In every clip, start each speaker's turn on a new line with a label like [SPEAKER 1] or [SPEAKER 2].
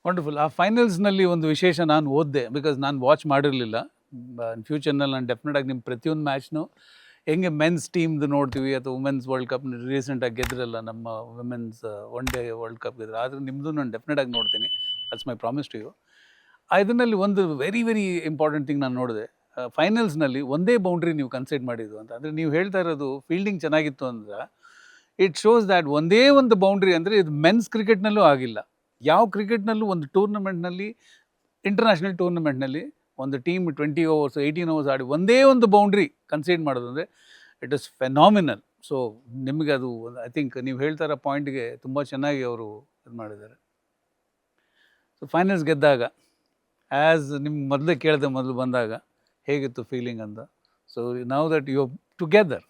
[SPEAKER 1] Wonderful. ಆ ಫೈನಲ್ಸ್ನಲ್ಲಿ ಒಂದು ವಿಶೇಷ ನಾನು ಓದಿದೆ, ಬಿಕಾಸ್ ನಾನು ವಾಚ್ ಮಾಡಿರಲಿಲ್ಲ. ಫ್ಯೂಚರ್ನಲ್ಲಿ ನಾನು ಡೆಫಿನೆಟಾಗಿ ನಿಮ್ಮ ಪ್ರತಿಯೊಂದು ಮ್ಯಾಚ್ನು ಹೆಂಗೆ ಮೆನ್ಸ್ ಟೀಮ್ದು ನೋಡ್ತೀವಿ ಅಥವಾ ವುಮೆನ್ಸ್ ವರ್ಲ್ಡ್ ಕಪ್ ರೀಸೆಂಟಾಗಿ ಗೆದ್ದಿರಲ್ಲ, ನಮ್ಮ women's one day world cup ಗೆದ್ರು, ಆದರೆ ನಿಮ್ಮದು ನಾನು ಡೆಫಿನೆಟಾಗಿ ನೋಡ್ತೀನಿ. That's my promise to you. ಇದರಲ್ಲಿ ಒಂದು ವೆರಿ ವೆರಿ ಇಂಪಾರ್ಟೆಂಟ್ ಥಿಂಗ್ ನಾನು ನೋಡಿದೆ, ಫೈನಲ್ಸ್ನಲ್ಲಿ ಒಂದೇ ಬೌಂಡ್ರಿ ನೀವು ಕನ್ಸಿಡರ್ ಮಾಡಿದ್ದು ಅಂತ. ಅಂದರೆ ನೀವು ಹೇಳ್ತಾ ಇರೋದು ಫೀಲ್ಡಿಂಗ್ ಚೆನ್ನಾಗಿತ್ತು ಅಂದ್ರೆ ಇಟ್ ಶೋಸ್ ದ್ಯಾಟ್ ಒಂದೇ ಒಂದು ಬೌಂಡ್ರಿ ಅಂದರೆ ಇದು ಮೆನ್ಸ್ ಕ್ರಿಕೆಟ್ನಲ್ಲೂ ಆಗಿಲ್ಲ. ಯಾವ ಕ್ರಿಕೆಟ್ನಲ್ಲೂ ಒಂದು ಟೂರ್ನಮೆಂಟ್ನಲ್ಲಿ, ಇಂಟರ್ನ್ಯಾಷನಲ್ ಟೂರ್ನಮೆಂಟ್ನಲ್ಲಿ ಒಂದು ಟೀಮ್ 20 ಓವರ್ಸ್ 18 ಓವರ್ಸ್ ಆಡಿ ಒಂದೇ ಒಂದು ಬೌಂಡ್ರಿ ಕನ್ಸಿಡರ್ ಮಾಡೋದು ಅಂದರೆ ಇಟ್ ಇಸ್ ಫೆನಾಮಿನಲ್. ಸೊ ನಿಮಗೆ ಅದು ಐ ಥಿಂಕ್ ನೀವು ಹೇಳ್ತಾ ಇರೋ ಪಾಯಿಂಟ್ಗೆ ತುಂಬ ಚೆನ್ನಾಗಿ ಅವರು ಇದು ಮಾಡಿದ್ದಾರೆ. ಸೊ ಫೈನಲ್ಸ್ ಗೆದ್ದಾಗ ಆ್ಯಸ್ ನಿಮ್ಗೆ ಮೊದಲೇ ಕೇಳಿದೆ, ಮೊದಲು ಬಂದಾಗ ಹೇಗಿತ್ತು ಫೀಲಿಂಗ್ ಅಂತ. So now that you together,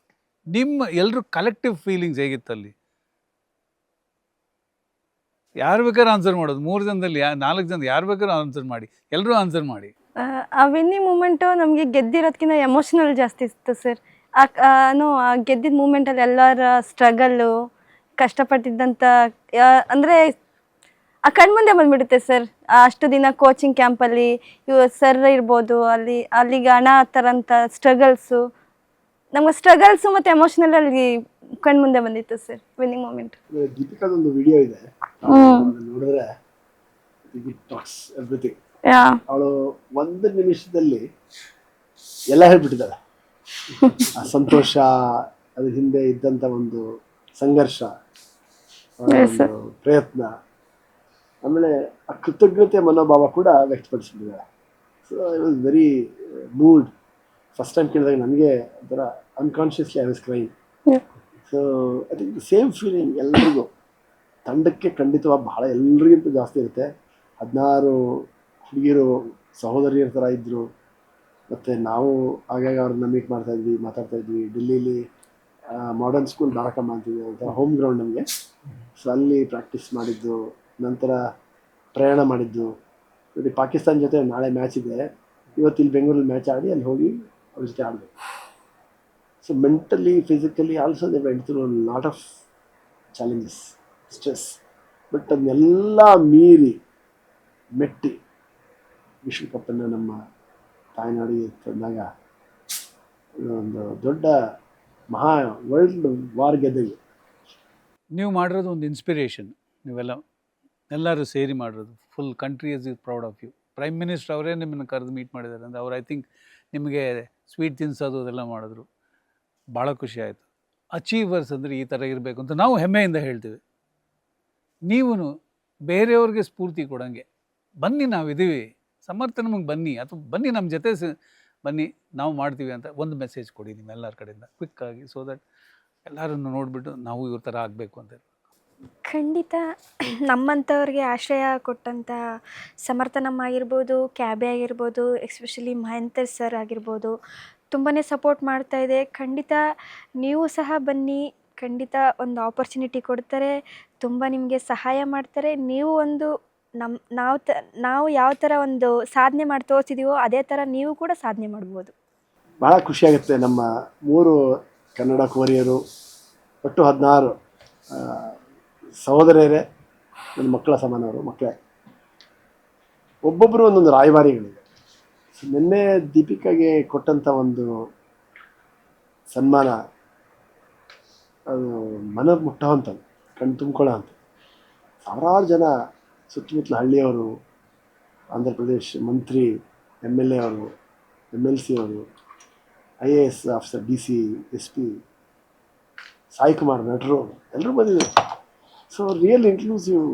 [SPEAKER 1] ನಿಮ್ಮ ಎಲ್ಲರೂ ಕಲೆಕ್ಟಿವ್ ಫೀಲಿಂಗ್ಸ್ ಹೇಗಿತ್ತು ಅಲ್ಲಿ? ಯಾರು ಬೇಕಾದ್ರೂ ಆನ್ಸರ್ ಮಾಡೋದು, 3 ಜನದಲ್ಲಿ 4 ಜನ ಯಾರು ಬೇಕಾದ್ರೂ ಆನ್ಸರ್ ಮಾಡಿ, ಎಲ್ಲರೂ ಆನ್ಸರ್ ಮಾಡಿ.
[SPEAKER 2] ಆ ವಿನ್ನಿಂಗ್ ಮೂಮೆಂಟು ನಮಗೆ ಗೆದ್ದಿರೋದಕ್ಕಿಂತ ಎಮೋಷ್ನಲ್ ಜಾಸ್ತಿ ಇತ್ತು ಸರ್. ಆ ಗೆದ್ದಿದ್ದ ಮೂಮೆಂಟಲ್ಲಿ ಎಲ್ಲರ ಸ್ಟ್ರಗಲ್ಲು, ಕಷ್ಟಪಟ್ಟಿದ್ದಂಥ ಅಂದರೆ ಆ ಕಣ್ಮುಂದೆ ಬಂದ್ಬಿಡುತ್ತೆ ಸರ್. ಅಷ್ಟು ದಿನ ಕೋಚಿಂಗ್ ಕ್ಯಾಂಪಲ್ಲಿ ಸರ್ ಇರ್ಬೋದು, ಅಲ್ಲಿಗೆ ಹಣ ತರೋಂಥ ಸ್ಟ್ರಗಲ್ಸು, ನಮ್ಗೆ ಸ್ಟ್ರಗಲ್ಸು ಮತ್ತು ಎಮೋಷ್ನಲ್ ಅಲ್ಲಿ ಕಣ್ಮುಂದೆ ಬಂದಿತ್ತು ಸರ್ ವಿನ್ನಿಂಗ್ ಮೂಮೆಂಟ್.
[SPEAKER 3] ದೀಪಿಕಾದೊಂದು ವಿಡಿಯೋ ಇದೆ, ನೋಡಿದ್ರೆ ಎವ್ರಿಥಿಂಗ್. ಅವಳು 1 ನಿಮಿಷದಲ್ಲಿ ಎಲ್ಲ ಹೇಳ್ಬಿಟ್ಟಿದ್ದಾಳೆ. ಆ ಸಂತೋಷ, ಅದ್ರ ಹಿಂದೆ ಇದ್ದಂಥ ಒಂದು ಸಂಘರ್ಷ, ಒಂದು ಪ್ರಯತ್ನ, ಆಮೇಲೆ ಆ ಕೃತಜ್ಞತೆ ಮನೋಭಾವ ಕೂಡ ವ್ಯಕ್ತಪಡಿಸಿಬಿಟ್ಟಿದ್ದಾಳೆ. So I was very moved. First time ಕೇಳಿದಾಗ ನನಗೆ ಒಂಥರ unconsciously I was crying. So I think the same feeling ಎಲ್ಲರಿಗೂ, ತಂಡಕ್ಕೆ ಖಂಡಿತವಾಗಿ ಬಹಳ ಎಲ್ರಿಗಿಂತ ಜಾಸ್ತಿ ಇರುತ್ತೆ. 16 ಹುಡುಗಿರು ಸಹೋದರಿಯರ ಥರ ಇದ್ದರು. ಮತ್ತು ನಾವು ಆಗಾಗ ಅವ್ರನ್ನ ಮೀಟ್ ಮಾಡ್ತಾಯಿದ್ವಿ, ಮಾತಾಡ್ತಾಯಿದ್ವಿ. ಡೆಲ್ಲೀಲಿ ಮಾಡರ್ನ್ ಸ್ಕೂಲ್ ಬಾರಕಮ್ಮ ಅಂತಿದ್ವಿ, ಒಂಥರ ಹೋಮ್ ಗ್ರೌಂಡ್ ನಮಗೆ. ಸೊ ಅಲ್ಲಿ ಪ್ರಾಕ್ಟೀಸ್ ಮಾಡಿದ್ದು, ನಂತರ ಪ್ರಯಾಣ ಮಾಡಿದ್ದು. ನೋಡಿ, ಪಾಕಿಸ್ತಾನ ಜೊತೆ ನಾಳೆ ಮ್ಯಾಚ್ ಇದೆ, ಇವತ್ತು ಇಲ್ಲಿ ಬೆಂಗಳೂರಲ್ಲಿ ಮ್ಯಾಚ್ ಆಡಿ ಅಲ್ಲಿ ಹೋಗಿ ಅವ್ರ ಜೊತೆ ಆಡಬೇಕು. So mentally, physically also they went through lot of challenges, stress. But ಅದನ್ನೆಲ್ಲ ಮೀರಿ ಮೆಟ್ಟಿ ವಿಶ್ವಕಪ್ಪನ್ನು ನಮ್ಮ ತಾಯ್ನಾಡಿಗೆ ತಂದಾಗ ಒಂದು ದೊಡ್ಡ ಮಹಾ ವರ್ಲ್ಡ್ ವಾರ್ ಗೆದ್ದಂಗೆ.
[SPEAKER 1] ನೀವು ಮಾಡಿರೋದು ಒಂದು ಇನ್ಸ್ಪಿರೇಷನ್. ಎಲ್ಲರೂ ಸೇರಿ ಮಾಡಿರೋದು. Full country is proud of you. Prime minister ಅವರೇ ನಿಮ್ಮನ್ನು ಕರೆದು ಮೀಟ್ ಮಾಡಿದ್ದಾರೆ ಅಂದರೆ ಅವ್ರು ಐ ಥಿಂಕ್ ನಿಮಗೆ ಸ್ವೀಟ್ ತಿನ್ಸೋದು ಅದೆಲ್ಲ ಮಾಡಿದ್ರು. ಭಾಳ ಖುಷಿ ಆಯಿತು. ಅಚೀವರ್ಸ್ ಅಂದರೆ ಈ ಥರ ಇರಬೇಕು ಅಂತ ನಾವು ಹೆಮ್ಮೆಯಿಂದ ಹೇಳ್ತೀವಿ. ನೀವು ಬೇರೆಯವ್ರಿಗೆ ಸ್ಫೂರ್ತಿ ಕೊಡೋಂಗೆ, ಬನ್ನಿ ನಾವಿದ್ದೀವಿ, ಸಮರ್ಥ ನಮಗೆ ಬನ್ನಿ, ಅಥವಾ ಬನ್ನಿ ನಮ್ಮ ಜೊತೆ ಬನ್ನಿ, ನಾವು ಮಾಡ್ತೀವಿ ಅಂತ ಒಂದು ಮೆಸೇಜ್ ಕೊಡಿ ನಿಮ್ಮೆಲ್ಲರ ಕಡೆಯಿಂದ ಕ್ವಿಕ್ಕಾಗಿ, ಸೊ ದಟ್ ಎಲ್ಲರನ್ನು ನೋಡಿಬಿಟ್ಟು ನಾವು ಇವ್ರ ಥರ ಆಗಬೇಕು ಅಂತ.
[SPEAKER 4] ಖಂಡಿತ ನಮ್ಮಂಥವ್ರಿಗೆ ಆಶ್ರಯ ಕೊಟ್ಟಂಥ ಸಮರ್ಥನಮ್ಮ ಆಗಿರ್ಬೋದು, ಕ್ಯಾಬೆ ಆಗಿರ್ಬೋದು, ಎಸ್ಪೆಷಲಿ ಮಹಂತರ್ ಸರ್ ಆಗಿರ್ಬೋದು, ತುಂಬಾ ಸಪೋರ್ಟ್ ಮಾಡ್ತಾಯಿದೆ. ಖಂಡಿತ ನೀವು ಸಹ ಬನ್ನಿ, ಖಂಡಿತ ಒಂದು ಆಪರ್ಚುನಿಟಿ ಕೊಡ್ತಾರೆ, ತುಂಬ ನಿಮಗೆ ಸಹಾಯ ಮಾಡ್ತಾರೆ. ನೀವು ಒಂದು ನಾವು ಯಾವ ಥರ ಒಂದು ಸಾಧನೆ ಮಾಡಿ ತೋರಿಸಿದೀವೋ ಅದೇ ಥರ ನೀವು ಕೂಡ ಸಾಧನೆ ಮಾಡ್ಬೋದು.
[SPEAKER 3] ಭಾಳ ಖುಷಿಯಾಗುತ್ತೆ. ನಮ್ಮ 3 ಕನ್ನಡ ಕೋರಿಯರು, ಒಟ್ಟು 16 ಸಹೋದರಿಯರೇ ನನ್ನ ಮಕ್ಕಳ ಸಮಾನವರು, ಮಕ್ಕಳೇ. ಒಬ್ಬೊಬ್ಬರು ಒಂದೊಂದು ರಾಯಭಾರಿಗಳಿದೆ. ನಿನ್ನೆ ದೀಪಿಕಾಗೆ ಕೊಟ್ಟಂಥ ಒಂದು ಸನ್ಮಾನ ಅದು ಮನ ಮುಟ್ಟೋವಂಥದ್ದು, ಕಣ್ಣು ತುಂಬ್ಕೊಳ್ಳೋ ಅಂಥದ್ದು. ಸಾವಿರಾರು ಜನ ಸುತ್ತಮುತ್ತಲ ಹಳ್ಳಿಯವರು, ಆಂಧ್ರ ಪ್ರದೇಶ್ ಮಂತ್ರಿ, MLA ಅವರು, MLC ಅವರು, IAS officer, DC, SP, Sai Kumar, ನಟರು ಎಲ್ಲರೂ ಬಂದಿದ್ದಾರೆ. So real inclusive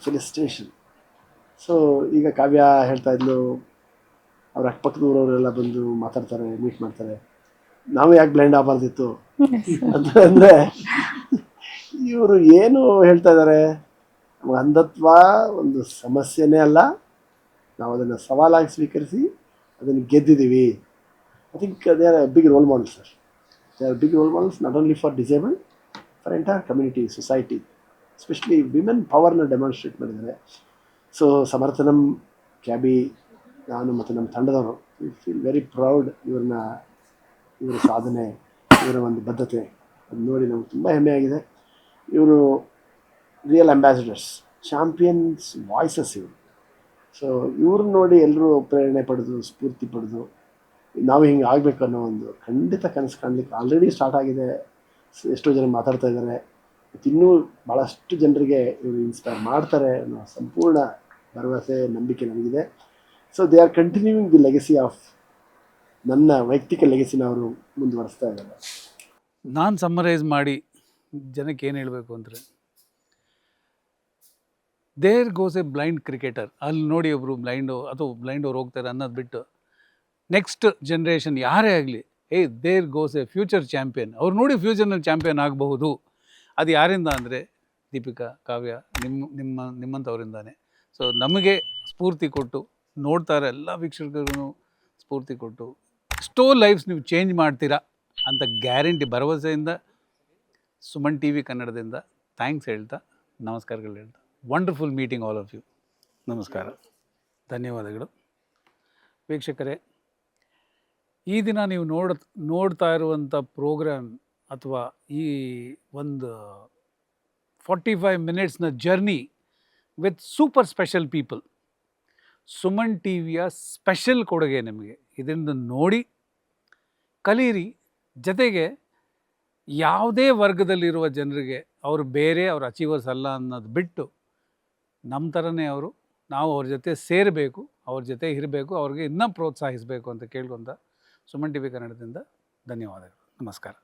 [SPEAKER 3] felicitation. So ಈಗ ಕಾವ್ಯ ಹೇಳ್ತಾ ಇದ್ಲು, ಅವ್ರ ಅಕ್ಕಪಕ್ಕದೂರವರೆಲ್ಲ ಬಂದು ಮಾತಾಡ್ತಾರೆ, ಮೀಟ್ ಮಾಡ್ತಾರೆ. ನಾವು ಯಾಕೆ ಬ್ಲೈಂಡ್ ಆಗಬಾರ್ದಿತ್ತು ಅಂದರೆ ಇವರು ಏನು ಹೇಳ್ತಾ ಇದ್ದಾರೆ, ಅಂಧತ್ವ ಒಂದು ಸಮಸ್ಯೆನೇ ಅಲ್ಲ, ನಾವು ಅದನ್ನು ಸವಾಲಾಗಿ ಸ್ವೀಕರಿಸಿ ಅದನ್ನು ಗೆದ್ದಿದ್ದೀವಿ. I think they are big role models sir. They are big role models not only for disabled, for entire community, society, especially women ಪವರ್ನ ಡೆಮಾನ್ಸ್ಟ್ರೇಟ್ ಮಾಡಿದ್ದಾರೆ. ಸೊ ಸಮರ್ಥನಂ, ಕ್ಯಾಬಿ, ನಾನು ಮತ್ತು ನಮ್ಮ ತಂಡದವರು ಫೀಲ್ ವೆರಿ ಪ್ರೌಡ್. ಇವರ ಸಾಧನೆ, ಇವರ ಒಂದು ಬದ್ಧತೆ ಅದು ನೋಡಿ ನಮ್ಗೆ ತುಂಬ ಹೆಮ್ಮೆಯಾಗಿದೆ. ಇವರು ರಿಯಲ್ ಅಂಬಾಸಿಡರ್ಸ್, ಚಾಂಪಿಯನ್ಸ್ ವಾಯ್ಸಸ್ ಇವರು. ಸೊ ಇವ್ರನ್ನ ನೋಡಿ ಎಲ್ಲರೂ ಪ್ರೇರಣೆ ಪಡೆದು ಸ್ಫೂರ್ತಿ ಪಡೆದು ನಾವು ಹಿಂಗೆ ಆಗಬೇಕು ಅನ್ನೋ ಒಂದು ಖಂಡಿತ ಕನಸು ಕಾಣಲಿಕ್ಕೆ ಆಲ್ರೆಡಿ ಸ್ಟಾರ್ಟ್ ಆಗಿದೆ. ಎಷ್ಟೋ ಜನ ಮಾತಾಡ್ತಾ ಇದ್ದಾರೆ, ಮತ್ತು ಇನ್ನೂ ಭಾಳಷ್ಟು ಜನರಿಗೆ ಇವರು ಇನ್ಸ್ಪೈರ್ ಮಾಡ್ತಾರೆ ಅನ್ನೋ ಸಂಪೂರ್ಣ ಭರವಸೆ ನಂಬಿಕೆ ನನಗಿದೆ. So they are continuing the legacy of ನನ್ನ ವೈಯಕ್ತಿಕ ಲೆಗಸಿನ ಅವರು ಮುಂದುವರಿಸ್ತಾ ಇದ್ದಾರೆ.
[SPEAKER 1] ನಾನು ಸಮ್ಮರೈಸ್ ಮಾಡಿ ಜನಕ್ಕೆ ಏನು ಹೇಳಬೇಕು ಅಂದರೆ, there goes a blind cricketer. ಅಲ್ಲಿ ನೋಡಿ ಒಬ್ಬರು ಬ್ಲೈಂಡು ಅಥವಾ ಬ್ಲೈಂಡ್ ಅವ್ರು ಹೋಗ್ತಾರೆ ಅನ್ನೋದು ಬಿಟ್ಟು, ನೆಕ್ಸ್ಟ್ ಜನ್ರೇಷನ್ ಯಾರೇ ಆಗಲಿ, there goes a future champion. ಅವ್ರು ನೋಡಿ ಫ್ಯೂಚರ್ನಲ್ಲಿ ಚಾಂಪಿಯನ್ ಆಗಬಹುದು. ಅದು ಯಾರಿಂದ ಅಂದರೆ ದೀಪಿಕಾ, ಕಾವ್ಯ, ನಿಮ್ಮಂಥವರಿಂದಾನೆ. ಸೊ ನಮಗೆ ಸ್ಫೂರ್ತಿ ಕೊಟ್ಟು, ನೋಡ್ತಾರೆ ಎಲ್ಲ ವೀಕ್ಷಕರಿಗೂ ಸ್ಫೂರ್ತಿ ಕೊಟ್ಟು ಎಷ್ಟೋ ಲೈಫ್ಸ್ ನೀವು ಚೇಂಜ್ ಮಾಡ್ತೀರಾ ಅಂತ ಗ್ಯಾರಂಟಿ ಭರವಸೆಯಿಂದ ಸುಮನ್ ಟಿ ವಿ ಕನ್ನಡದಿಂದ ಥ್ಯಾಂಕ್ಸ್ ಹೇಳ್ತಾ, ನಮಸ್ಕಾರಗಳು ಹೇಳ್ತಾ, wonderful meeting all of you. ನಮಸ್ಕಾರ, ಧನ್ಯವಾದಗಳು. ವೀಕ್ಷಕರೇ, ಈ ದಿನ ನೀವು ನೋಡ್ತಾ ಇರುವಂಥ ಪ್ರೋಗ್ರಾಮ್ ಅಥವಾ ಈ ಒಂದು 45 ಮಿನಿಟ್ಸ್ನ journey with super special people, Suman T ವಿಯ ಸ್ಪೆಷಲ್ ಕೊಡುಗೆ ನಿಮಗೆ. ಇದರಿಂದ ನೋಡಿ ಕಲೀರಿ. ಜೊತೆಗೆ ಯಾವುದೇ ವರ್ಗದಲ್ಲಿರುವ ಜನರಿಗೆ ಅವರು ಬೇರೆ, ಅವ್ರ ಅಚೀವರ್ಸ್ ಅಲ್ಲ ಅನ್ನೋದು ಬಿಟ್ಟು ನಮ್ಮ ಥರನೇ ನಾವು ಅವ್ರ ಜೊತೆ ಸೇರಬೇಕು, ಅವ್ರ ಜೊತೆ ಇರಬೇಕು, ಅವ್ರಿಗೆ ಇನ್ನೂ ಪ್ರೋತ್ಸಾಹಿಸಬೇಕು ಅಂತ ಕೇಳ್ಕೊತ ಸುಮನ್ ಟಿ ವಿ ಕನ್ನಡದಿಂದ ಧನ್ಯವಾದಗಳು. ನಮಸ್ಕಾರ.